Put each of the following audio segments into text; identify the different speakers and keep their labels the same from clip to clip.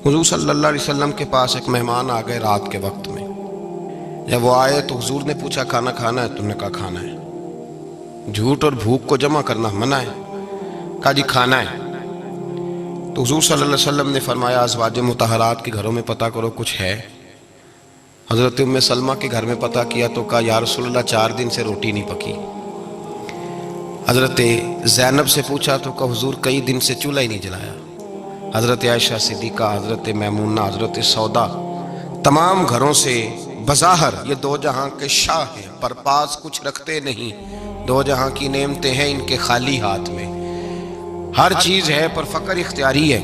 Speaker 1: حضور صلی اللہ علیہ وسلم کے پاس ایک مہمان آ گئے رات کے وقت میں. جب وہ آئے تو حضور نے پوچھا کھانا کھانا ہے؟ تم نے کہا کھانا ہے. جھوٹ اور بھوک کو جمع کرنا منع ہے. کہا جی کھانا ہے. تو حضور صلی اللہ علیہ وسلم نے فرمایا ازواج مطہرات کے گھروں میں پتہ کرو کچھ ہے. حضرت ام سلمہ کے گھر میں پتہ کیا تو کہا یا رسول اللہ 4 دن سے روٹی نہیں پکی. حضرت زینب سے پوچھا تو کہا حضور کئی دن سے چولہا ہی نہیں جلایا. حضرت عائشہ صدیقہ، حضرت میمونہ، حضرت سودا، تمام گھروں سے بظاہر یہ 2 جہاں کے شاہ ہیں پر پاس کچھ رکھتے نہیں. 2 جہاں کی نعمتیں ہیں ان کے خالی ہاتھ میں. ہر چیز ہے پر فقر اختیاری ہے.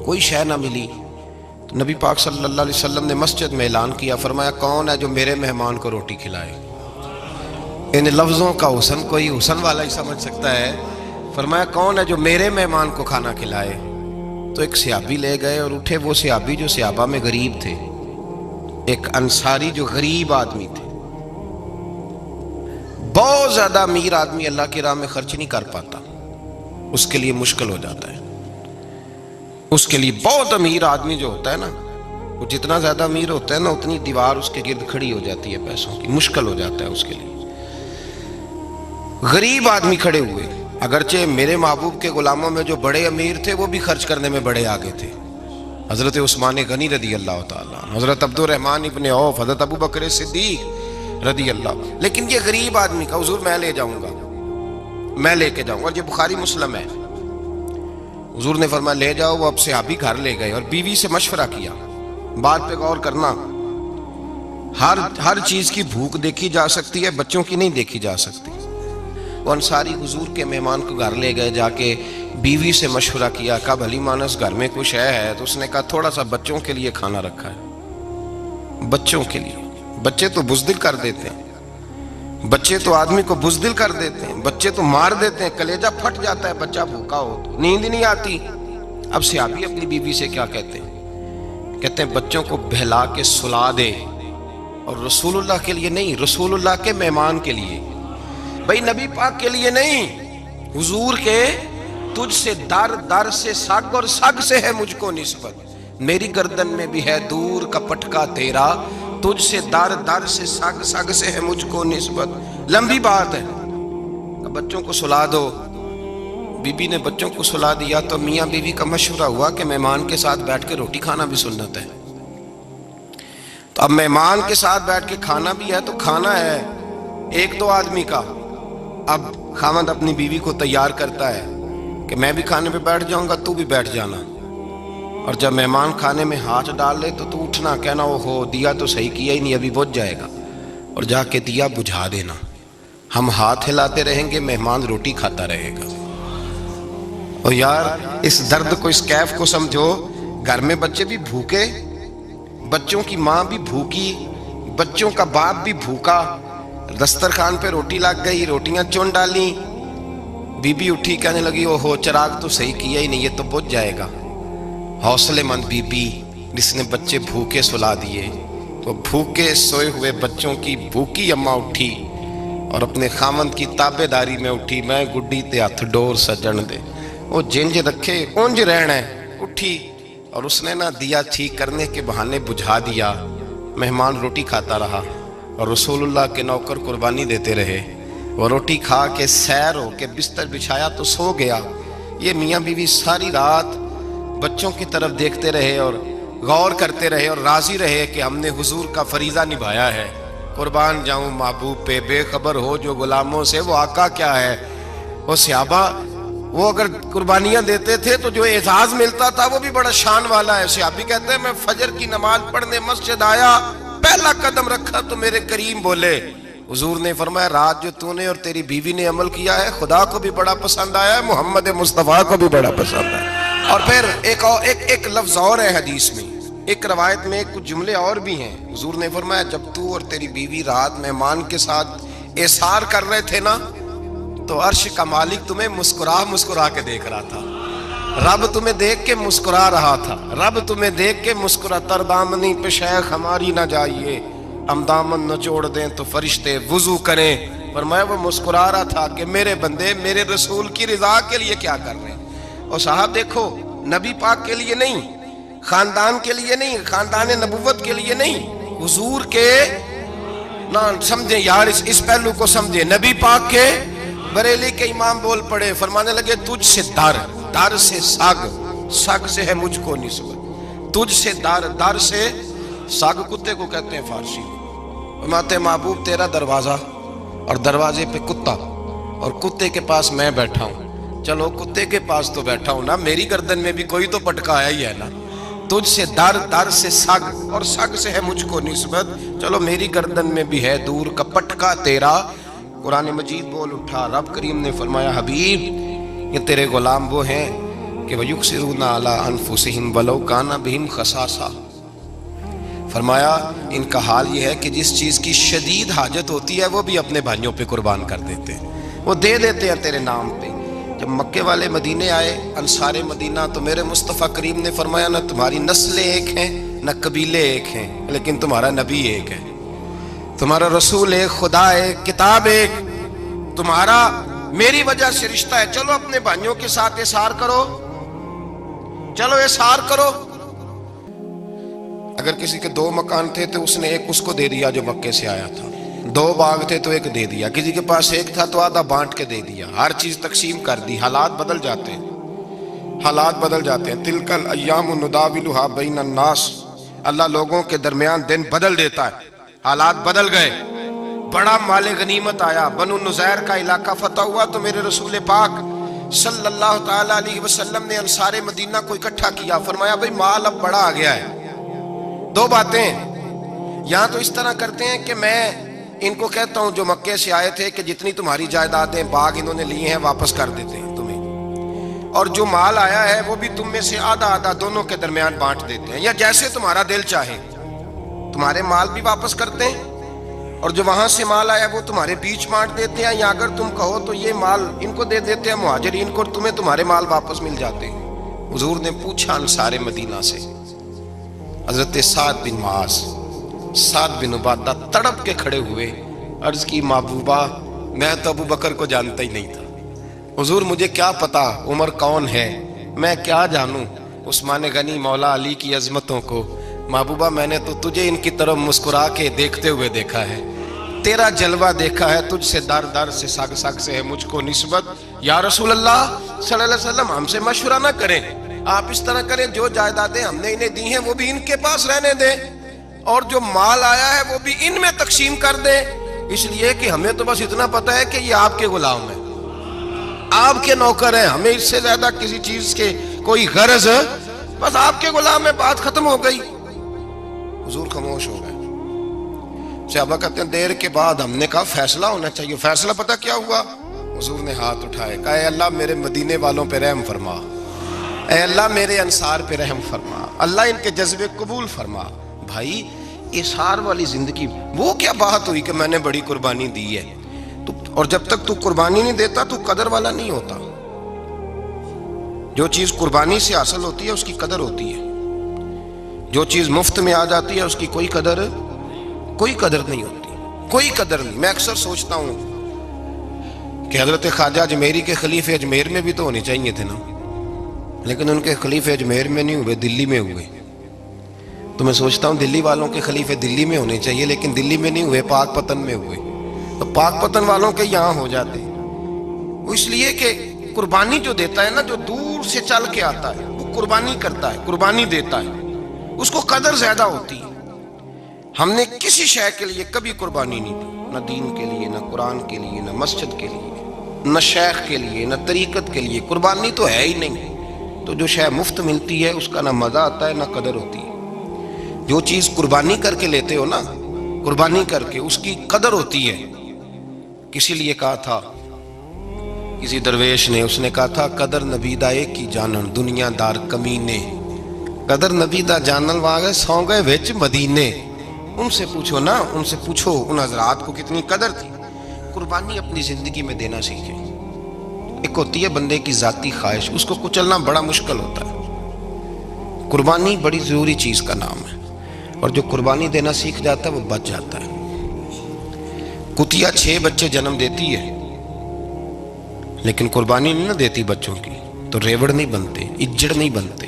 Speaker 1: کوئی شے نہ ملی تو نبی پاک صلی اللہ علیہ وسلم نے مسجد میں اعلان کیا، فرمایا کون ہے جو میرے مہمان کو روٹی کھلائے؟ ان لفظوں کا حسن کوئی حسن والا ہی سمجھ سکتا ہے. فرمایا کون ہے جو میرے مہمان کو کھانا کھلائے؟ تو ایک صحابی لے گئے اور اٹھے وہ صحابی جو صحابہ میں غریب تھے، ایک انصاری جو غریب آدمی تھے. بہت زیادہ امیر آدمی اللہ کی راہ میں خرچ نہیں کر پاتا، اس کے لیے مشکل ہو جاتا ہے. اس کے لیے بہت امیر آدمی جو ہوتا ہے نا، وہ جتنا زیادہ امیر ہوتا ہے نا اتنی دیوار اس کے گرد کھڑی ہو جاتی ہے پیسوں کی، مشکل ہو جاتا ہے اس کے لیے. غریب آدمی کھڑے ہوئے. اگرچہ میرے محبوب کے غلاموں میں جو بڑے امیر تھے وہ بھی خرچ کرنے میں بڑے آگے تھے. حضرت عثمان غنی رضی اللہ تعالیٰ، حضرت عبد الرحمن ابن عوف، حضرت ابو بکر صدیق رضی اللہ. لیکن یہ غریب آدمی کا حضور میں لے جاؤں گا، میں لے کے جاؤں گا. اور یہ بخاری مسلم ہے. حضور نے فرمایا لے جاؤ. وہ اب صحابی گھر لے گئے اور بیوی سے مشورہ کیا. بات پہ غور کرنا، ہر چیز کی بھوک دیکھی جا سکتی ہے، بچوں کی نہیں دیکھی جا سکتی. وہ انصاری حضور کے مہمان کو گھر لے گئے، جا کے بیوی سے مشورہ کیا. کہا بھلی مانس گھر میں کچھ ہے؟ تو اس نے کہا تھوڑا سا بچوں کے لیے کھانا رکھا ہے. بچوں کے لیے. بچے تو بزدل کر دیتے ہیں، بچے تو آدمی کو بزدل کر دیتے ہیں، بچے تو مار دیتے ہیں، کلیجہ پھٹ جاتا ہے بچہ بھوکا ہو تو، نیند نہیں آتی. اب صحابی اپنی بیوی سے کیا کہتے ہیں؟ کہتے ہیں بچوں کو بہلا کے سلا دے. اور رسول اللہ کے لیے نہیں، رسول اللہ کے مہمان کے لیے، بھئی نبی پاک کے لیے نہیں، حضور کے. تجھ سے در در سے سگ اور سگ سے ہے مجھ کو نسبت، میری گردن میں بھی ہے دور کا پٹکا تیرا. تجھ سے در در سے سگ سگ سے ہے مجھ کو نسبت. لمبی بات ہے. بچوں کو سلا دو. بی بی نے بچوں کو سلا دیا تو میاں بیوی کا مشورہ ہوا کہ مہمان کے ساتھ بیٹھ کے روٹی کھانا بھی سنت ہے. تو اب مہمان کے ساتھ بیٹھ کے کھانا بھی ہے تو کھانا ہے 1-2 آدمی کا. اب خاوند اپنی بیوی کو تیار کرتا ہے کہ میں بھی کھانے پہ بیٹھ جاؤں گا، تو بھی بیٹھ جانا. اور جب مہمان کھانے میں ہاتھ ڈال لے تو اٹھنا، کہنا او ہو دیا تو صحیح کیا ہی نہیں، ابھی بجھ جائے گا. اور جا کے دیا بجھا دینا. ہم ہاتھ ہلاتے رہیں گے، مہمان روٹی کھاتا رہے گا. اور یار اس درد کو، اس کیف کو سمجھو. گھر میں بچے بھی بھوکے، بچوں کی ماں بھی بھوکی، بچوں کا باپ بھی بھوکا. دسترخوان پہ روٹی لگ گئی، روٹیاں چون ڈالیں. بی بی اٹھی کہنے لگی او ہو چراغ تو صحیح کیا ہی نہیں، یہ تو بجھ جائے گا. حوصلے مند بی بی جس نے بچے بھوکے سلا دیے. تو بھوکے سوئے ہوئے بچوں کی بھوکی اماں اٹھی اور اپنے خامند کی تابع داری میں اٹھی. میں گڈی تے ہاتھ ڈور سجن دے، وہ جنج رکھے اونج رہنا ہے. اٹھی اور اس نے دیا ٹھیک کرنے کے بہانے بجھا دیا. مہمان روٹی کھاتا رہا اور رسول اللہ کے نوکر قربانی دیتے رہے. وہ روٹی کھا کے سیر ہو کے بستر بچھایا تو سو گیا. یہ میاں بیوی ساری رات بچوں کی طرف دیکھتے رہے اور غور کرتے رہے اور راضی رہے کہ ہم نے حضور کا فریضہ نبھایا ہے. قربان جاؤں محبوب پہ، بے خبر ہو جو غلاموں سے وہ آقا کیا ہے. وہ صحابہ وہ اگر قربانیاں دیتے تھے تو جو اعزاز ملتا تھا وہ بھی بڑا شان والا ہے. صحابی کہتے ہیں میں فجر کی نماز پڑھنے مسجد آیا، پہلا قدم رکھا تو میرے کریم بولے. حضور نے فرمایا رات جو تو نے اور تیری بیوی نے عمل کیا ہے خدا کو بھی بڑا پسند آیا ہے، محمد مصطفیٰ کو بھی بڑا پسند ہے. اور پھر ایک لفظ اور ہے حدیث میں، ایک روایت میں کچھ جملے اور بھی ہیں. حضور نے فرمایا جب تو اور تیری بیوی رات مہمان کے ساتھ احسار کر رہے تھے نا تو عرش کا مالک تمہیں مسکرا کے دیکھ رہا تھا. رب تمہیں دیکھ کے مسکرا رہا تھا. رب تمہیں دیکھ کے مسکرا. تر دامنی پہ شیخ ہماری نہ جائیے، ہم دامن نہ چھوڑ دیں تو فرشتے وضو کریں. فرمایا وہ مسکرا رہا تھا کہ میرے بندے میرے رسول کی رضا کے لیے کیا کر رہے ہیں. اور صاحب دیکھو نبی پاک کے لیے نہیں، خاندان کے لیے نہیں، خاندان نبوت کے لیے نہیں، حضور کے نہ سمجھیں یار، اس پہلو کو سمجھیں. نبی پاک کے بریلی کے امام بول پڑے، فرمانے لگے تجھ سے در سے سگ سے ہے مجھ کو نسبت. تجھ سے در سے سگ کتے کو کہتے ہیں فارسی میں. فرماتے محبوب تیرا دروازہ اور دروازے پہ کتا اور کتے کے پاس میں بیٹھا ہوں. چلو کتے کے پاس تو بیٹھا ہوں نا، میری گردن میں بھی کوئی تو پٹکا آیا ہی ہے نا. تجھ سے در سے سگ اور سگ سے ہے مجھ کو نسبت. چلو میری گردن میں بھی ہے دور کا پٹکا تیرا. قرآن مجید بول اٹھا، رب کریم نے فرمایا حبیب یہ تیرے غلام وہ ہیں کہ وَيُقْصِرُونَ عَلَىٰ أَنفُسِهِمْ وَلَوْ كَانَ بِهِمْ خَصَاصَةٌ. فرمایا ان کا حال یہ ہے کہ جس چیز کی شدید حاجت ہوتی ہے وہ بھی اپنے بھائیوں پہ قربان کر دیتے ہیں، وہ دے دیتے ہیں تیرے نام پہ. جب مکے والے مدینے آئے انصار مدینہ تو میرے مصطفیٰ کریم نے فرمایا نہ تمہاری نسلیں ایک ہیں نہ قبیلے ایک ہیں، لیکن تمہارا نبی ایک ہے، تمہارا رسول ایک، خدا ایک، کتاب ایک، تمہارا میری وجہ سے رشتہ ہے. چلو اپنے بھائیوں کے ساتھ احسار کرو، چلو احسار کرو. اگر کسی کے 2 مکان تھے تو اس نے ایک اس کو دے دیا جو مکے سے آیا تھا، 2 باغ تھے تو ایک دے دیا، کسی کے پاس ایک تھا تو آدھا بانٹ کے دے دیا. ہر چیز تقسیم کر دی. حالات بدل جاتے ہیں، حالات بدل جاتے ہیں. تلک الایام نداولها بین الناس. اللہ لوگوں کے درمیان دن بدل دیتا ہے. حالات بدل گئے، بڑا مال غنیمت آیا، بنو نذیر کا علاقہ فتح ہوا تو میرے رسول پاک صلی اللہ تعالی علیہ وسلم نے انصار مدینہ کو اکٹھا کیا. فرمایا بھئی مال اب بڑا آ گیا ہے. 2 باتیں یہاں تو اس طرح کرتے ہیں کہ میں ان کو کہتا ہوں جو مکے سے آئے تھے کہ جتنی تمہاری جائیدادیں باغ انہوں نے لیے ہیں واپس کر دیتے ہیں تمہیں، اور جو مال آیا ہے وہ بھی تم میں سے آدھا آدھا دونوں کے درمیان بانٹ دیتے ہیں، یا جیسے تمہارا دل چاہے. تمہارے مال بھی واپس کرتے ہیں اور جو وہاں سے مال آیا وہ تمہارے بیچ بانٹ دیتے ہیں، یا اگر تم کہو تو یہ مال ان کو دے دیتے ہیں مہاجرین کو، تمہیں تمہارے مال واپس مل جاتے ہیں. حضور نے پوچھا انصار مدینہ سے، حضرت سعد بن معاذ، سعد بن عبادہ تڑپ کے کھڑے ہوئے، عرض کی محبوبہ میں تو ابو بکر کو جانتا ہی نہیں تھا. حضور مجھے کیا پتا عمر کون ہے، میں کیا جانوں عثمان غنی مولا علی کی عظمتوں کو. محبوبہ میں نے تو تجھے ان کی طرف مسکرا کے دیکھتے ہوئے دیکھا ہے، تیرا جلوہ دیکھا ہے، تجھ سے در سے سگ سے ہے مجھ کو نسبت. یا رسول اللہ صلی اللہ علیہ وسلم ہم سے مشورہ نہ کریں، آپ اس طرح کریں جو جائیدادیں ہم نے انہیں دی ہیں وہ بھی ان کے پاس رہنے دیں، اور جو مال آیا ہے وہ بھی ان میں تقسیم کر دیں. اس لیے کہ ہمیں تو بس اتنا پتہ ہے کہ یہ آپ کے غلام ہیں، آپ کے نوکر ہیں، ہمیں اس سے زیادہ کسی چیز کے کوئی غرض، بس آپ کے غلام میں بات ختم ہو گئی. حضور خاموش ہو گئے. صحابہ کہتے ہیں دیر کے بعد ہم نے کہا فیصلہ ہونا چاہیے. فیصلہ پتہ کیا ہوا؟ حضور نے ہاتھ اٹھائے، کہا اے اللہ میرے مدینے والوں پہ رحم فرما، اے اللہ میرے انصار پہ رحم فرما، اللہ ان کے جذبے قبول فرما. بھائی احسار والی زندگی وہ کیا بات ہوئی کہ میں نے بڑی قربانی دی ہے اور جب تک تو قربانی نہیں دیتا تو قدر والا نہیں ہوتا. جو چیز قربانی سے حاصل ہوتی ہے اس کی قدر ہوتی ہے، جو چیز مفت میں آ جاتی ہے اس کی کوئی قدر نہیں ہوتی، کوئی قدر نہیں. میں اکثر سوچتا ہوں کہ حضرت خواجہ اجمیری کے خلیفے اجمیر میں بھی تو ہونے چاہیے تھے نا، لیکن ان کے خلیفے اجمیر میں نہیں ہوئے، دلی میں ہوئے. تو میں سوچتا ہوں دلی والوں کے خلیفے دلی میں ہونے چاہیے، لیکن دلی میں نہیں ہوئے، پاک پتن میں ہوئے. تو پاک پتن والوں کے یہاں ہو جاتے. وہ اس لیے کہ قربانی جو دیتا ہے نا، جو دور سے چل کے آتا ہے وہ قربانی کرتا ہے، قربانی دیتا ہے، اس کو قدر زیادہ ہوتی ہے. ہم نے کسی شے کے لیے کبھی قربانی نہیں دی، نہ دین کے لیے، نہ قرآن کے لیے، نہ مسجد کے لیے، نہ شیخ کے لیے، نہ طریقت کے لیے. قربانی تو ہے ہی نہیں. تو جو شے مفت ملتی ہے اس کا نہ مزہ آتا ہے نہ قدر ہوتی ہے. جو چیز قربانی کر کے لیتے ہو نا، قربانی کر کے، اس کی قدر ہوتی ہے. کسی لیے کہا تھا کسی درویش نے، اس نے کہا تھا قدر نبی دا ایک کی جانن دنیا دار کمینے، قدر نبی دا جانن واگے سو گئے وچ مدینے. ان سے پوچھو نا، ان سے پوچھو ان حضرات کو کتنی قدر تھی. قربانی اپنی زندگی میں دینا سیکھیں. ایک ہوتی ہے بندے کی ذاتی خواہش، اس کو کچلنا بڑا مشکل ہوتا ہے. قربانی بڑی ضروری چیز کا نام ہے، اور جو قربانی دینا سیکھ جاتا ہے وہ بچ جاتا ہے. کتیا 6 بچے جنم دیتی ہے لیکن قربانی نہیں نہ دیتی بچوں کی، تو ریوڑ نہیں بنتے، اجڑ نہیں بنتے.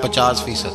Speaker 1: 50%।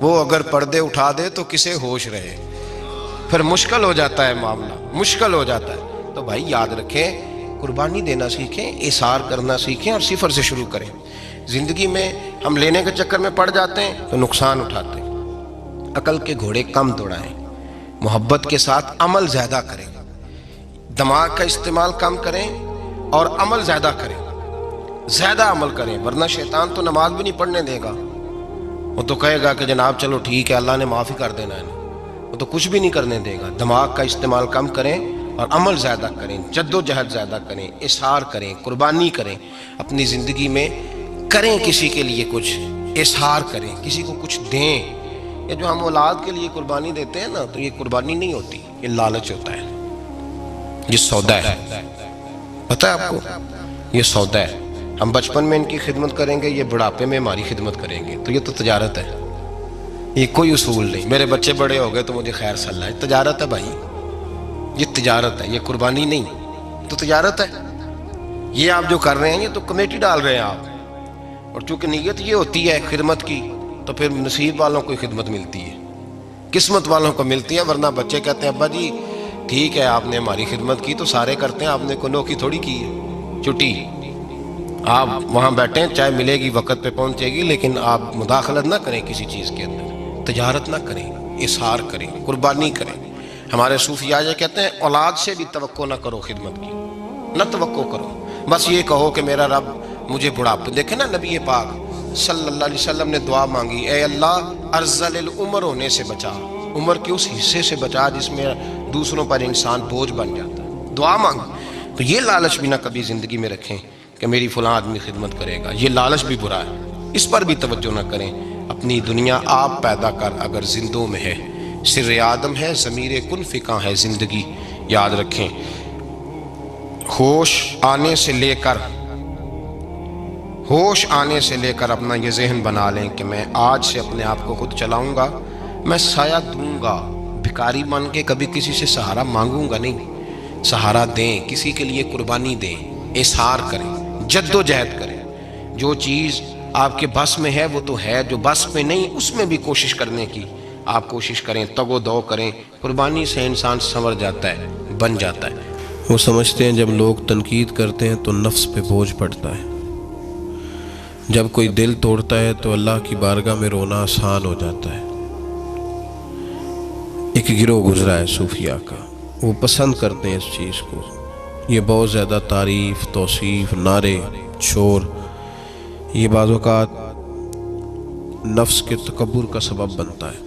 Speaker 1: وہ اگر پردے اٹھا دے تو کسے ہوش رہے، پھر مشکل ہو جاتا ہے معاملہ، مشکل ہو جاتا ہے۔ تو بھائی یاد رکھیں، قربانی دینا سیکھیں، اثار کرنا سیکھیں اور صفر سے شروع کریں۔ زندگی میں ہم لینے کے چکر میں پڑ جاتے ہیں تو نقصان اٹھاتے ہیں۔ عقل کے گھوڑے کم دوڑائیں، محبت کے ساتھ عمل زیادہ کریں، دماغ کا استعمال کم کریں اور عمل زیادہ کریں، زیادہ عمل کریں، ورنہ شیطان تو نماز بھی نہیں پڑھنے دے گا۔ وہ تو کہے گا کہ جناب چلو ٹھیک ہے، اللہ نے معافی کر دینا ہے، وہ تو کچھ بھی نہیں کرنے دے گا۔ دماغ کا استعمال کم کریں اور عمل زیادہ کریں، جد و جہد زیادہ کریں، اظہار کریں، قربانی کریں اپنی زندگی میں، کریں کسی کے لیے کچھ، اظہار کریں، کسی کو کچھ دیں۔ یہ جو ہم اولاد کے لیے قربانی دیتے ہیں نا، تو یہ قربانی نہیں ہوتی، یہ لالچ ہوتا ہے، یہ سودا ہے۔ پتہ ہے آپ کو، یہ سودا ہے۔ ہم بچپن میں ان کی خدمت کریں گے، یہ بڑھاپے میں ہماری خدمت کریں گے، تو یہ تو تجارت ہے، یہ کوئی اصول نہیں۔ میرے بچے بڑے ہو گئے تو مجھے خیر صلی اللہ، تجارت ہے بھائی، یہ تجارت ہے، یہ قربانی نہیں، تو تجارت ہے۔ یہ آپ جو کر رہے ہیں یہ تو کمیٹی ڈال رہے ہیں آپ، اور چونکہ نیت یہ ہوتی ہے خدمت کی، تو پھر نصیب والوں کو خدمت ملتی ہے، قسمت والوں کو ملتی ہے۔ ورنہ بچے کہتے ہیں ابا جی ٹھیک ہے آپ نے ہماری خدمت کی تو سارے کرتے ہیں، آپ نے کو نوکی تھوڑی کی ہے، چھٹی آپ وہاں بیٹھیں، چائے ملے گی وقت پہ پہنچے گی، لیکن آپ مداخلت نہ کریں کسی چیز کے اندر، تجارت نہ کریں، اظہار کریں، قربانی کریں۔ ہمارے صوفیاء یہ کہتے ہیں اولاد سے بھی توقع نہ کرو خدمت کی، نہ توقع کرو، بس یہ کہو کہ میرا رب مجھے بڑھاپے۔ دیکھیں نا نبی پاک صلی اللہ علیہ وسلم نے دعا مانگی، اے اللہ ارذل العمر ہونے سے بچا، عمر کے اس حصے سے بچا جس میں دوسروں پر انسان بوجھ بن جاتا ہے، دعا مانگی۔ تو یہ لالچ بھی نہ کبھی زندگی میں رکھیں کہ میری فلاں آدمی خدمت کرے گا، یہ لالچ بھی برا ہے، اس پر بھی توجہ نہ کریں۔ اپنی دنیا آپ پیدا کر اگر زندوں میں ہے، سر آدم ہے، ضمیر کن فکاں ہے زندگی، یاد رکھیں۔ ہوش آنے سے لے کر اپنا یہ ذہن بنا لیں کہ میں آج سے اپنے آپ کو خود چلاؤں گا، میں سایہ دوں گا، بھکاری بن کے کبھی کسی سے سہارا مانگوں گا نہیں، سہارا دیں، کسی کے لیے قربانی دیں، اظہار کریں، جد و جہد کریں۔ جو چیز آپ کے بس میں ہے وہ تو ہے، جو بس میں نہیں اس میں بھی کوشش کرنے کی آپ کوشش کریں، تگ و دو کریں۔ قربانی سے انسان سنور جاتا ہے، بن جاتا ہے۔
Speaker 2: وہ سمجھتے ہیں جب لوگ تنقید کرتے ہیں تو نفس پہ بوجھ پڑتا ہے، جب کوئی دل توڑتا ہے تو اللہ کی بارگاہ میں رونا آسان ہو جاتا ہے۔ ایک گروہ گزرا ہے صوفیاء کا، وہ پسند کرتے ہیں اس چیز کو، یہ بہت زیادہ تعریف، توصیف، نعرے، شور، یہ بعض اوقات نفس کے تکبر کا سبب بنتا ہے۔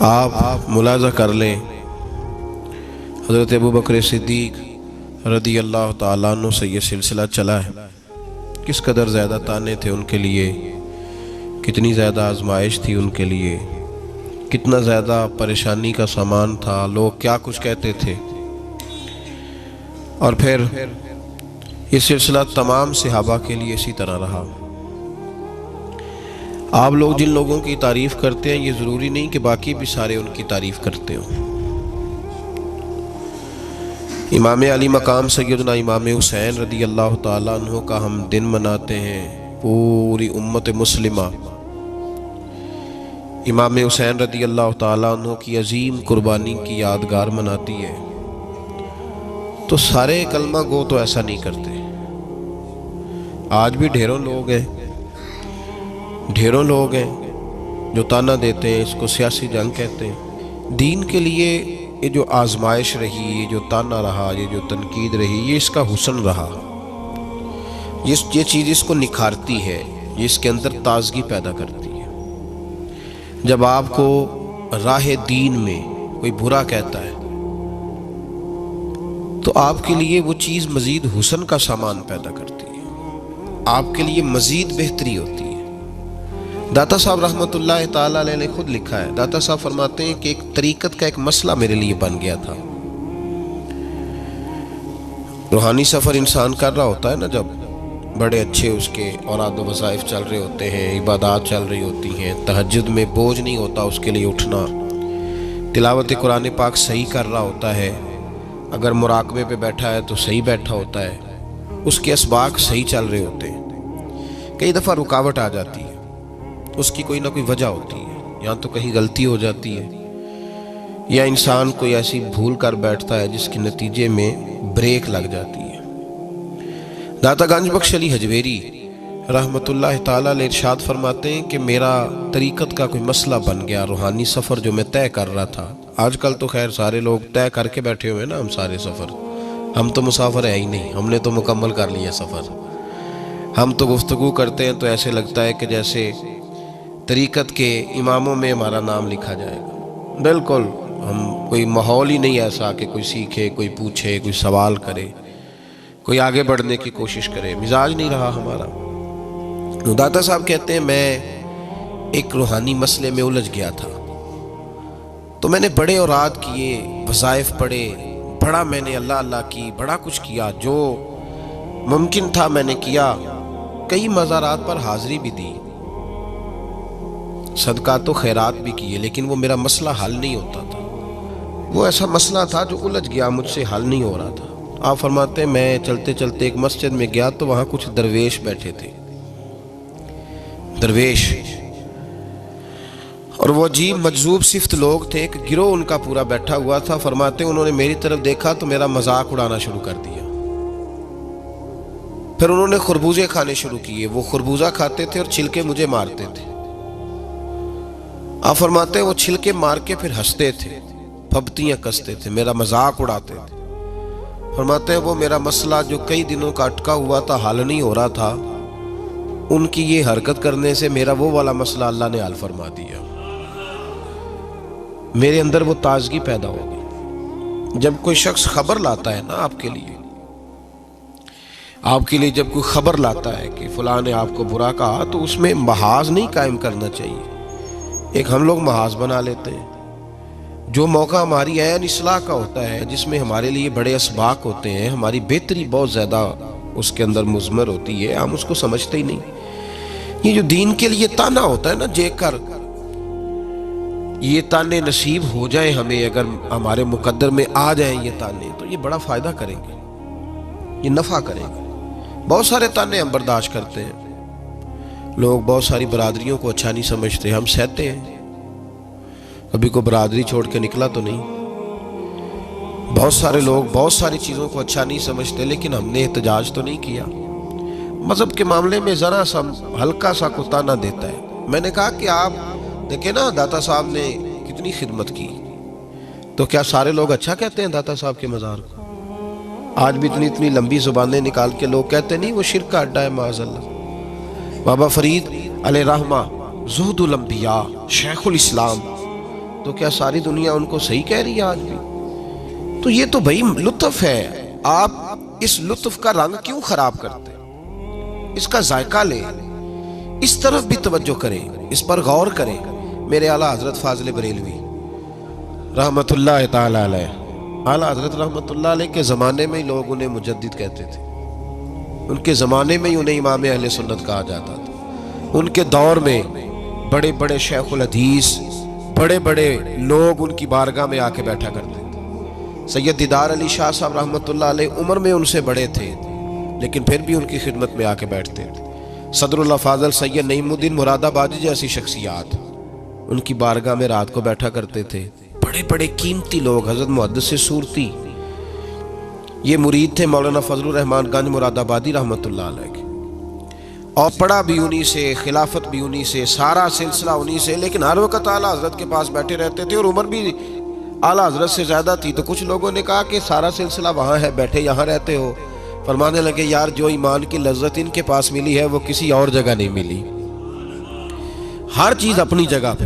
Speaker 2: آپ ملاحظہ کر لیں، حضرت ابوبکر صدیق رضی اللہ تعالیٰ عنہ سے یہ سلسلہ چلا ہے، کس قدر زیادہ تانے تھے ان کے لیے، کتنی زیادہ آزمائش تھی ان کے لیے، کتنا زیادہ پریشانی کا سامان تھا، لوگ کیا کچھ کہتے تھے۔ اور پھر یہ سلسلہ تمام صحابہ کے لیے اسی طرح رہا۔ آپ لوگ جن لوگوں کی تعریف کرتے ہیں یہ ضروری نہیں کہ باقی بھی سارے ان کی تعریف کرتے ہوں۔ امام علی مقام سیدنا امام حسین رضی اللہ تعالیٰ عنہ کا ہم دن مناتے ہیں، پوری امت مسلمہ امام حسین رضی اللہ تعالیٰ عنہ کی عظیم قربانی کی یادگار مناتی ہے، تو سارے کلمہ گو تو ایسا نہیں کرتے۔ آج بھی ڈھیروں لوگ ہیں جو تانا دیتے ہیں، اس کو سیاسی جنگ کہتے ہیں۔ دین کے لیے یہ جو آزمائش رہی، یہ جو تانا رہا، یہ جو تنقید رہی، یہ اس کا حسن رہا، یہ چیز اس کو نکھارتی ہے، یہ اس کے اندر تازگی پیدا کرتی ہے۔ جب آپ کو راہ دین میں کوئی برا کہتا ہے تو آپ کے لیے وہ چیز مزید حسن کا سامان پیدا کرتی ہے، آپ کے لیے مزید بہتری ہوتی ہے۔ داتا صاحب رحمۃ اللہ تعالیٰ علیہ نے خود لکھا ہے، داتا صاحب فرماتے ہیں کہ ایک طریقت کا ایک مسئلہ میرے لیے بن گیا تھا۔ روحانی سفر انسان کر رہا ہوتا ہے نا، جب بڑے اچھے اس کے اوراد و وظائف چل رہے ہوتے ہیں، عبادات چل رہی ہوتی ہیں، تہجد میں بوجھ نہیں ہوتا اس کے لیے اٹھنا، تلاوت قرآن پاک صحیح کر رہا ہوتا ہے، اگر مراقبے پہ بیٹھا ہے تو صحیح بیٹھا ہوتا ہے، اس کے اسباق صحیح چل رہے ہوتے ہیں۔ کئی دفعہ رکاوٹ آ جاتی ہے، اس کی کوئی نہ کوئی وجہ ہوتی ہے، یا تو کہیں غلطی ہو جاتی ہے یا انسان کوئی ایسی بھول کر بیٹھتا ہے جس کے نتیجے میں بریک لگ جاتی ہے۔ داتا گنج بخش علی حجویری رحمۃ اللہ تعالیٰ علیہ ارشاد فرماتے ہیں کہ میرا طریقت کا کوئی مسئلہ بن گیا، روحانی سفر جو میں طے کر رہا تھا۔ آج کل تو خیر سارے لوگ طے کر کے بیٹھے ہوئے نا، ہم سارے سفر، ہم تو مسافر ہے ہی نہیں، ہم نے تو مکمل کر لیا سفر۔ ہم تو گفتگو کرتے ہیں تو ایسے لگتا ہے کہ جیسے طریقت کے اماموں میں ہمارا نام لکھا جائے گا۔ بالکل ہم کوئی ماحول ہی نہیں ایسا کہ کوئی سیکھے، کوئی پوچھے، کوئی سوال کرے، کوئی آگے بڑھنے کی کوشش کرے، مزاج نہیں رہا ہمارا۔ داتا صاحب کہتے ہیں میں ایک روحانی مسئلے میں الجھ گیا تھا، تو میں نے بڑے اوراد کیے، وظائف پڑھے، بڑا میں نے اللہ اللہ کی، بڑا کچھ کیا، جو ممکن تھا میں نے کیا، کئی مزارات پر حاضری بھی دی، صدقات و خیرات بھی کیے، لیکن وہ میرا مسئلہ حل نہیں ہوتا تھا۔ وہ ایسا مسئلہ تھا جو الجھ گیا، مجھ سے حل نہیں ہو رہا تھا۔ آپ فرماتے ہیں میں چلتے چلتے ایک مسجد میں گیا تو وہاں کچھ درویش بیٹھے تھے، درویش، اور وہ عجیب مجذوب صفت لوگ تھے، ایک گروہ ان کا پورا بیٹھا ہوا تھا۔ فرماتے ہیں انہوں نے میری طرف دیکھا تو میرا مذاق اڑانا شروع کر دیا، پھر انہوں نے خربوزے کھانے شروع کیے، وہ خربوزہ کھاتے تھے اور چھلکے مجھے مارتے تھے۔ آپ فرماتے ہیں وہ چھلکے مار کے پھر ہنستے تھے، پھبتیاں کستے تھے، میرا مذاق اڑاتے تھے۔ فرماتے ہیں وہ میرا مسئلہ جو کئی دنوں کا اٹکا ہوا تھا، حل نہیں ہو رہا تھا، ان کی یہ حرکت کرنے سے میرا وہ والا مسئلہ اللہ نے حل فرما دیا۔ میرے اندر وہ تازگی پیدا ہو گئی۔ جب کوئی شخص خبر لاتا ہے نا آپ کے لیے جب کوئی خبر لاتا ہے کہ فلاں نے آپ کو برا کہا، تو اس میں محاذ نہیں قائم کرنا چاہیے۔ ایک ہم لوگ محاذ بنا لیتے ہیں، جو موقع ہماری عین اصلاح کا ہوتا ہے، جس میں ہمارے لیے بڑے اسباق ہوتے ہیں، ہماری بہتری بہت زیادہ اس کے اندر مضمر ہوتی ہے، ہم اس کو سمجھتے ہی نہیں۔ یہ جو دین کے لیے تانا ہوتا ہے نا، جے کر یہ تانے نصیب ہو جائیں ہمیں، اگر ہمارے مقدر میں آ جائیں یہ تانے، تو یہ بڑا فائدہ کریں گے، یہ نفع کریں گے۔ بہت سارے تانے ہم برداشت کرتے ہیں، لوگ بہت ساری برادریوں کو اچھا نہیں سمجھتے، ہم سہتے ہیں، کبھی کو برادری چھوڑ کے نکلا تو نہیں۔ بہت سارے لوگ بہت ساری چیزوں کو اچھا نہیں سمجھتے، لیکن ہم نے احتجاج تو نہیں کیا۔ مذہب کے معاملے میں ذرا سا ہلکا سا کو تانا دیتا ہے۔ میں نے کہا کہ آپ دیکھیں نا داتا صاحب نے کتنی خدمت کی، تو کیا سارے لوگ اچھا کہتے ہیں داتا صاحب کے مزار کو؟ آج بھی اتنی لمبی زبانیں نکال کے لوگ کہتے نہیں وہ شرک کا اڈا ہے، معاذ اللہ۔ بابا فرید علیہ رحمہ زہد الانبیاء، شیخ الاسلام، تو کیا ساری دنیا ان کو صحیح کہہ رہی ہے آج بھی؟ تو یہ تو بھائی لطف ہے، آپ اس لطف کا رنگ کیوں خراب کرتے ہیں؟ اس کا ذائقہ لیں، اس طرف بھی توجہ کریں، اس پر غور کریں۔ میرے اعلیٰ حضرت فاضل بریلوی رحمت اللہ تعالی علیہ، اعلیٰ حضرت رحمت اللہ علیہ کے زمانے میں ہی لوگ انہیں مجدد کہتے تھے، ان کے زمانے میں ہی انہیں امام اہل سنت کہا جاتا تھا۔ ان کے دور میں بڑے بڑے شیخ الحدیث، بڑے بڑے لوگ ان کی بارگاہ میں آ کے بیٹھا کرتے تھے۔ سید دیدار علی شاہ صاحب رحمت اللہ علیہ عمر میں ان سے بڑے تھے، لیکن پھر بھی ان کی خدمت میں آ کے بیٹھتے تھے۔ صدر اللہ فاضل سید نعیم الدین مراد آبادی جیسی شخصیات ان کی بارگاہ میں رات کو بیٹھا کرتے تھے۔ بڑے بڑے قیمتی لوگ، حضرت محدث صورتی، یہ مرید تھے مولانا فضل الرحمان گنج مراد آبادی رحمت اللہ علیہ کے، اور پڑھا بھی انہی سے، خلافت بھی انہی سے، سارا سلسلہ انہی سے، لیکن ہر وقت اعلیٰ حضرت کے پاس بیٹھے رہتے تھے، اور عمر بھی اعلیٰ حضرت سے زیادہ تھی۔ تو کچھ لوگوں نے کہا کہ سارا سلسلہ وہاں ہے، بیٹھے یہاں رہتے ہو۔ فرمانے لگے یار جو ایمان کی لذت ان کے پاس ملی ہے وہ کسی اور جگہ نہیں ملی۔ ہر چیز اپنی جگہ پہ،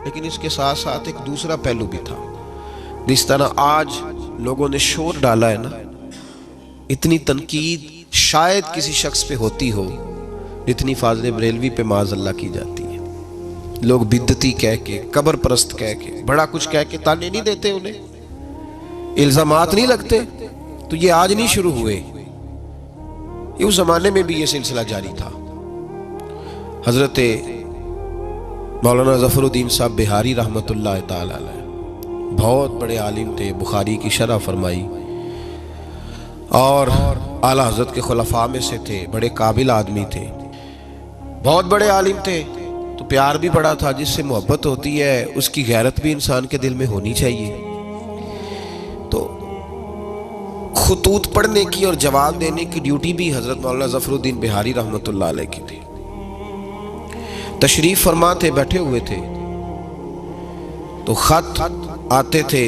Speaker 2: لیکن اس کے ساتھ ساتھ ایک دوسرا پہلو بھی تھا۔ جس طرح آج لوگوں نے شور ڈالا ہے نا، اتنی تنقید شاید کسی شخص پہ ہوتی ہو جتنی فاضل بریلوی پہ معاذ اللہ کی جاتی ہے۔ لوگ بدعتی کہہ کے، قبر پرست کہہ کے، بڑا کچھ کہہ کے تانے نہیں دیتے، انہیں الزامات نہیں لگتے۔ تو یہ آج نہیں شروع ہوئے، یہ اس زمانے میں بھی یہ سلسلہ جاری تھا۔ حضرت مولانا ظفر الدین صاحب بہاری رحمت اللہ تعالی علیہ بہت بڑے عالم تھے، بخاری کی شرح فرمائی، اور اعلیٰ حضرت کے خلفاء میں سے تھے، بڑے قابل آدمی تھے، بہت بڑے عالم تھے، تو پیار بھی بڑا تھا. جس سے محبت ہوتی ہے اس کی غیرت بھی انسان کے دل میں ہونی چاہیے. تو خطوط پڑھنے کی اور جواب دینے کی ڈیوٹی بھی حضرت مولانا ظفر الدین بہاری رحمۃ اللہ علیہ کی تھی. تشریف فرما تھے, بیٹھے ہوئے تھے, تو خط آتے تھے.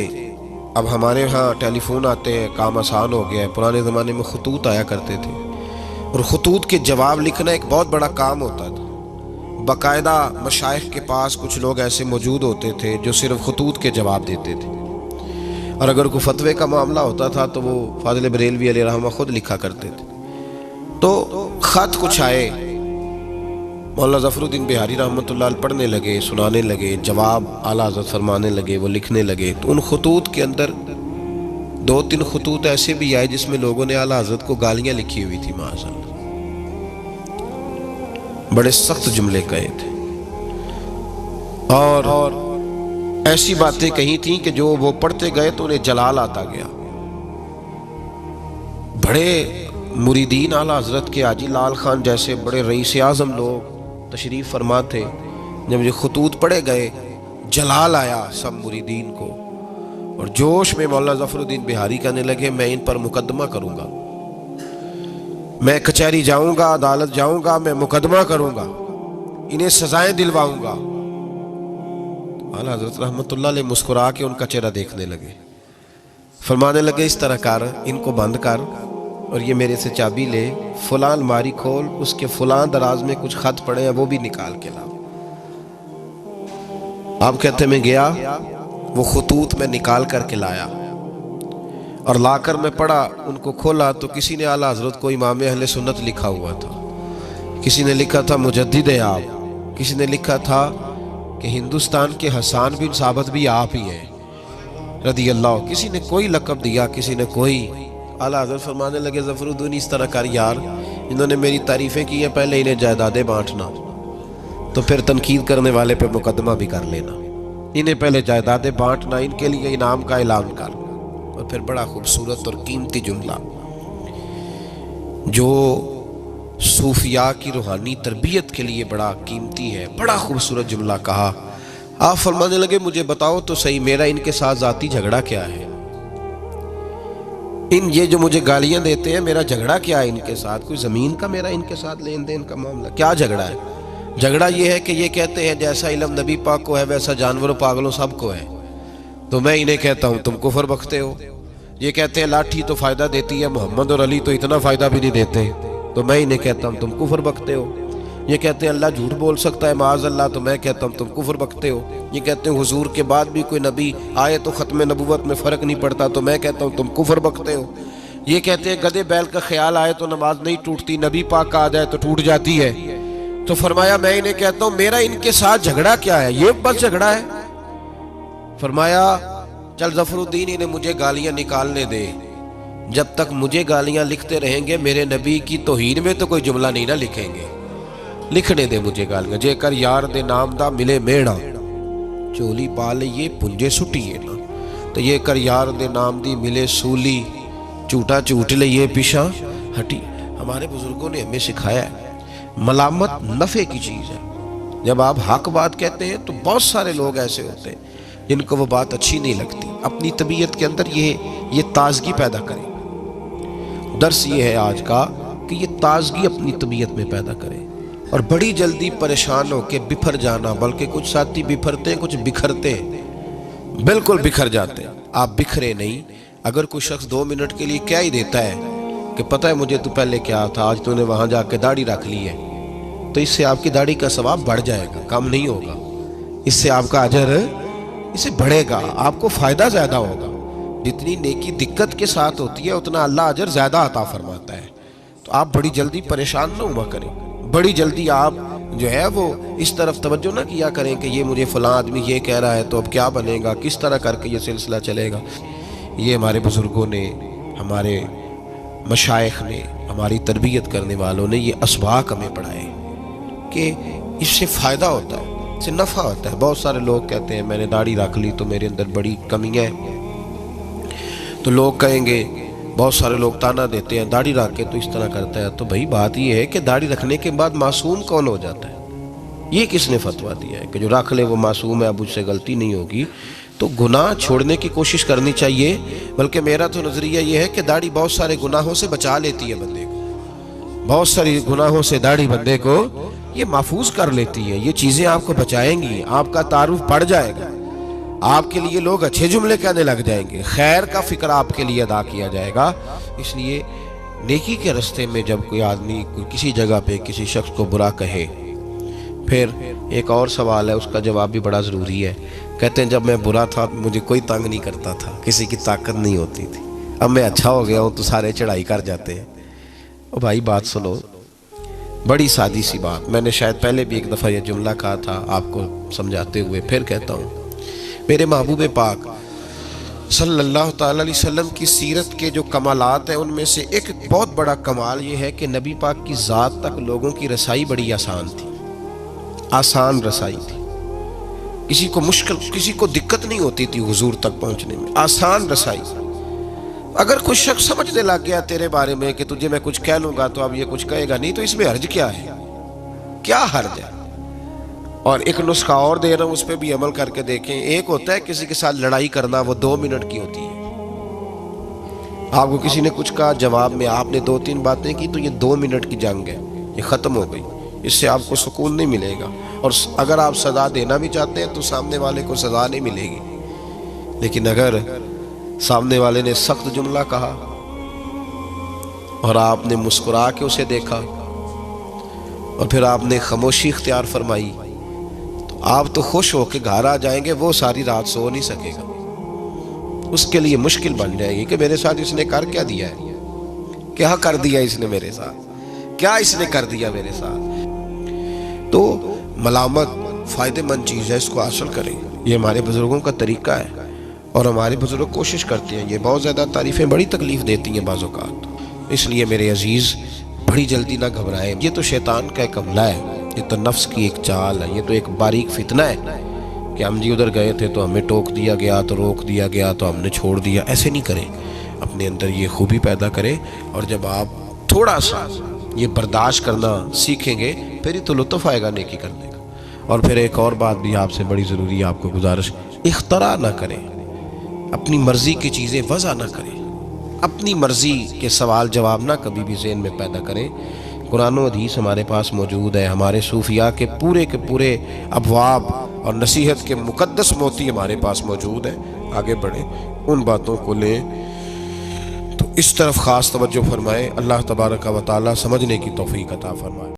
Speaker 2: اب ہمارے ہاں ٹیلی فون آتے ہیں, کام آسان ہو گیا ہے. پرانے زمانے میں خطوط آیا کرتے تھے, اور خطوط کے جواب لکھنا ایک بہت بڑا کام ہوتا تھا. باقاعدہ مشائخ کے پاس کچھ لوگ ایسے موجود ہوتے تھے جو صرف خطوط کے جواب دیتے تھے, اور اگر کوئی فتوے کا معاملہ ہوتا تھا تو وہ فاضل بریلوی علیہ رحمہ خود لکھا کرتے تھے. تو خط کچھ آئے, مولانا ظفر الدین بہاری رحمۃ اللہ علیہ پڑھنے لگے, سنانے لگے, جواب اعلیٰ حضرت فرمانے لگے, وہ لکھنے لگے. تو ان خطوط کے اندر 2-3 خطوط ایسے بھی آئے جس میں لوگوں نے اعلیٰ حضرت کو گالیاں لکھی ہوئی تھی. معاذ اللہ, بڑے سخت جملے کہے تھے, اور ایسی باتیں کہی تھیں کہ جو وہ پڑھتے گئے تو انہیں جلال آتا گیا. بڑے مریدین اعلیٰ حضرت کے حاجی لال خان جیسے بڑے رئیس اعظم لوگ تشریف فرما تھے. جب یہ خطوط پڑھے گئے, جلال آیا سب مریدین کو, اور جوش میں مولانا ظفر الدین بہاری کہنے لگے میں ان پر مقدمہ کروں گا, میں کچہری جاؤں گا, عدالت جاؤں گا, میں مقدمہ کروں گا, انہیں سزائیں دلواؤں گا. اعلیٰ حضرت رحمۃ اللہ علیہ مسکرا کے ان کا چہرہ دیکھنے لگے, فرمانے لگے اس طرح کر, ان کو بند کر, اور یہ میرے سے چابی لے, فلاں الماری کھول, اس کے فلاں دراز میں کچھ خط پڑے ہیں وہ بھی نکال کے لا. آپ کہتے میں گیا, وہ خطوط میں نکال کر کے لایا, اور لا کر میں پڑھا. ان کو کھولا تو کسی نے اعلیٰ حضرت کو امام اہل سنت لکھا ہوا تھا, کسی نے لکھا تھا مجدد آپ, کسی نے لکھا تھا کہ ہندوستان کے حسان بن ثابت بھی آپ ہی ہیں رضی اللہ. کسی نے کوئی لقب دیا, کسی نے کوئی. اعلیٰ حضرت فرمانے لگے ظفر الدین اس طرح کر یار, انہوں نے میری تعریفیں کی ہیں, پہلے انہیں جائیدادیں بانٹنا, تو پھر تنقید کرنے والے پہ مقدمہ بھی کر لینا. انہیں پہلے جائیدادیں بانٹنا, ان کے لیے انعام کا اعلان کر. اور پھر بڑا خوبصورت اور قیمتی جملہ جو صوفیاء کی روحانی تربیت کے لیے بڑا قیمتی ہے, بڑا خوبصورت جملہ کہا. آپ فرمانے لگے مجھے بتاؤ تو صحیح, میرا ان کے ساتھ ذاتی جھگڑا کیا ہے؟ یہ جو مجھے گالیاں دیتے ہیں, میرا جھگڑا کیا ہے ان کے ساتھ؟ کوئی زمین کا میرا ان کے ساتھ لین دین کا معاملہ؟ کیا جھگڑا ہے؟ جھگڑا یہ ہے کہ یہ کہتے ہیں جیسا علم نبی پاک کو ہے ویسا جانوروں پاگلوں سب کو ہے, تو میں انہیں کہتا ہوں تم کفر بکتے ہو. یہ کہتے ہیں لاٹھی تو فائدہ دیتی ہے, محمد اور علی تو اتنا فائدہ بھی نہیں دیتے, تو میں انہیں کہتا ہوں تم کفر بکتے ہو. یہ کہتے ہیں اللہ جھوٹ بول سکتا ہے معاذ اللہ, تو میں کہتا ہوں تم کفر بکتے ہو. یہ کہتے ہیں حضور کے بعد بھی کوئی نبی آئے تو ختم نبوت میں فرق نہیں پڑتا, تو میں کہتا ہوں تم کفر بکتے ہو. یہ کہتے ہیں گدے بیل کا خیال آئے تو نماز نہیں ٹوٹتی, نبی پاک کا آ جائے تو ٹوٹ جاتی ہے. تو فرمایا میں انہیں کہتا ہوں میرا ان کے ساتھ جھگڑا کیا ہے؟ یہ بس جھگڑا ہے. فرمایا چل ظفر الدین انہیں مجھے گالیاں نکالنے دے, جب تک مجھے گالیاں لکھتے رہیں گے میرے نبی کی توہین میں تو کوئی جملہ نہیں نہ لکھیں گے. لکھنے دے مجھے گالیاں. جے کر یار دے نام دا ملے میڑا, چولی پا لئیے پنجے سٹیے نا, تو یہ کر یار دے نام دی ملے سولی, چوٹا چوٹ لئیے پیشاں ہٹی. ہمارے بزرگوں نے ہمیں سکھایا ہے ملامت نفع کی چیز ہے. جب آپ حق بات کہتے ہیں تو بہت سارے لوگ ایسے ہوتے ہیں جن کو وہ بات اچھی نہیں لگتی. اپنی طبیعت کے اندر یہ تازگی پیدا کریں. درس یہ ہے آج کا کہ یہ تازگی اپنی طبیعت میں پیدا کریں, اور بڑی جلدی پریشان ہو کے بکھر جانا, بلکہ کچھ ساتھی بکھرتے ہیں, کچھ بکھرتے ہیں, بالکل بکھر جاتے ہیں. آپ بکھرے نہیں. اگر کوئی شخص 2 منٹ کے لیے کیا ہی دیتا ہے کہ پتہ ہے مجھے تو پہلے کیا تھا, آج تو نے وہاں جا کے داڑھی رکھ لی ہے, تو اس سے آپ کی داڑھی کا ثواب بڑھ جائے گا, کم نہیں ہوگا. اس سے آپ کا اجر اسے بڑھے گا, آپ کو فائدہ زیادہ ہوگا. جتنی نیکی دقت کے ساتھ ہوتی ہے اتنا اللہ اجر زیادہ عطا فرماتا ہے. تو آپ بڑی جلدی پریشان نہ ہوا کریں, بڑی جلدی آپ جو ہے وہ اس طرف توجہ نہ کیا کریں کہ یہ مجھے فلاں آدمی یہ کہہ رہا ہے تو اب کیا بنے گا, کس طرح کر کے یہ سلسلہ چلے گا. یہ ہمارے بزرگوں نے, ہمارے مشائخ نے, ہماری تربیت کرنے والوں نے یہ اسباق ہمیں پڑھائے کہ اس سے فائدہ ہوتا ہے, اس سے نفع ہوتا ہے. بہت سارے لوگ کہتے ہیں میں نے داڑھی رکھ لی تو میرے اندر بڑی کمی ہے, تو لوگ کہیں گے, بہت سارے لوگ تانا دیتے ہیں داڑھی رکھ کے تو اس طرح کرتا ہے. تو بھائی بات یہ ہے کہ داڑھی رکھنے کے بعد معصوم کون ہو جاتا ہے؟ یہ کس نے فتویٰ دیا ہے کہ جو رکھ لے وہ معصوم ہے، اب اس سے غلطی نہیں ہوگی؟ تو گناہ چھوڑنے کی کوشش کرنی چاہیے، بلکہ میرا تو نظریہ یہ ہے کہ داڑھی بہت سارے گناہوں سے بچا لیتی ہے بندے کو، بہت ساری گناہوں سے داڑھی بندے کو یہ محفوظ کر لیتی ہے، یہ چیزیں آپ کو بچائیں گی، آپ کا تعارف بڑھ جائے گا، آپ کے لیے لوگ اچھے جملے کہنے لگ جائیں گے، خیر کا فکر آپ کے لیے ادا کیا جائے گا۔ اس لیے نیکی کے رستے میں جب کوئی آدمی کسی جگہ پہ کسی شخص کو برا کہے، پھر ایک اور سوال ہے، اس کا جواب بھی بڑا ضروری ہے۔ کہتے ہیں جب میں برا تھا مجھے کوئی تنگ نہیں کرتا تھا، کسی کی طاقت نہیں ہوتی تھی، اب میں اچھا ہو گیا ہوں تو سارے چڑھائی کر جاتے ہیں۔ او بھائی بات سنو، بڑی سادی سی بات، میں نے شاید پہلے بھی ایک دفعہ یہ جملہ کہا تھا آپ کو سمجھاتے ہوئے، پھر کہتا ہوں۔ میرے محبوب پاک صلی اللہ تعالی علیہ وسلم کی سیرت کے جو کمالات ہیں ان میں سے ایک بہت بڑا کمال یہ ہے کہ نبی پاک کی ذات تک لوگوں کی رسائی بڑی آسان تھی، آسان رسائی تھی، کسی کو مشکل، کسی کو دقت نہیں ہوتی تھی حضور تک پہنچنے میں، آسان رسائی۔ اگر کوئی شخص سمجھنے لگ گیا تیرے بارے میں کہ تجھے میں کچھ کہہ لوں گا تو اب یہ کچھ کہے گا نہیں، تو اس میں حرج کیا ہے؟ کیا حرج ہے؟ اور ایک نسخہ اور دے رہا ہوں، اس پہ بھی عمل کر کے دیکھیں۔ ایک ہوتا ہے کسی کے ساتھ لڑائی کرنا، وہ 2 منٹ کی ہوتی ہے، آپ کو کسی نے کچھ کہا، جواب میں آپ نے 2-3 باتیں کی، تو یہ 2 منٹ کی جنگ ہے، یہ ختم ہو گئی، اس سے آپ کو سکون نہیں ملے گا، اور اگر آپ سزا دینا بھی چاہتے ہیں تو سامنے والے کو سزا نہیں ملے گی۔ لیکن اگر سامنے والے نے سخت جملہ کہا اور آپ نے مسکرا کے اسے دیکھا اور پھر آپ نے خاموشی اختیار فرمائی، تو آپ تو خوش ہو کے گھر آ جائیں گے، وہ ساری رات سو نہیں سکے گا، اس کے لیے مشکل بن جائے گی کہ میرے ساتھ اس نے کر کیا دیا ہے، کیا کر دیا اس نے میرے ساتھ، کیا اس نے کر دیا میرے ساتھ۔ تو ملامت فائدہ مند چیز ہے، اس کو حاصل کریں، یہ ہمارے بزرگوں کا طریقہ ہے، اور ہمارے بزرگ کوشش کرتے ہیں۔ یہ بہت زیادہ تعریفیں بڑی تکلیف دیتی ہیں بعض اوقات، اس لیے میرے عزیز بڑی جلدی نہ گھبرائیں، یہ تو شیطان کا ایک حملہ ہے، یہ تو نفس کی ایک چال ہے، یہ تو ایک باریک فتنہ ہے کہ ہم جی ادھر گئے تھے تو ہمیں ٹوک دیا گیا، تو روک دیا گیا تو ہم نے چھوڑ دیا۔ ایسے نہیں کریں، اپنے اندر یہ خوبی پیدا کریں، اور جب آپ تھوڑا سا یہ برداشت کرنا سیکھیں گے پھر ہی تو لطف آئے گا نیکی کرنے کا۔ اور پھر ایک اور بات بھی آپ سے بڑی ضروری ہے، آپ کو گزارش، اختراع نہ کریں، اپنی مرضی کی چیزیں وضع نہ کریں، اپنی مرضی کے سوال جواب نہ کبھی بھی ذہن میں پیدا کریں۔ قرآن و حدیث ہمارے پاس موجود ہے، ہمارے صوفیاء کے پورے ابواب اور نصیحت کے مقدس موتی ہمارے پاس موجود ہیں، آگے بڑھیں، ان باتوں کو لیں، تو اس طرف خاص توجہ فرمائیں۔ اللہ تبارک و تعالی سمجھنے کی توفیق عطا فرمائے۔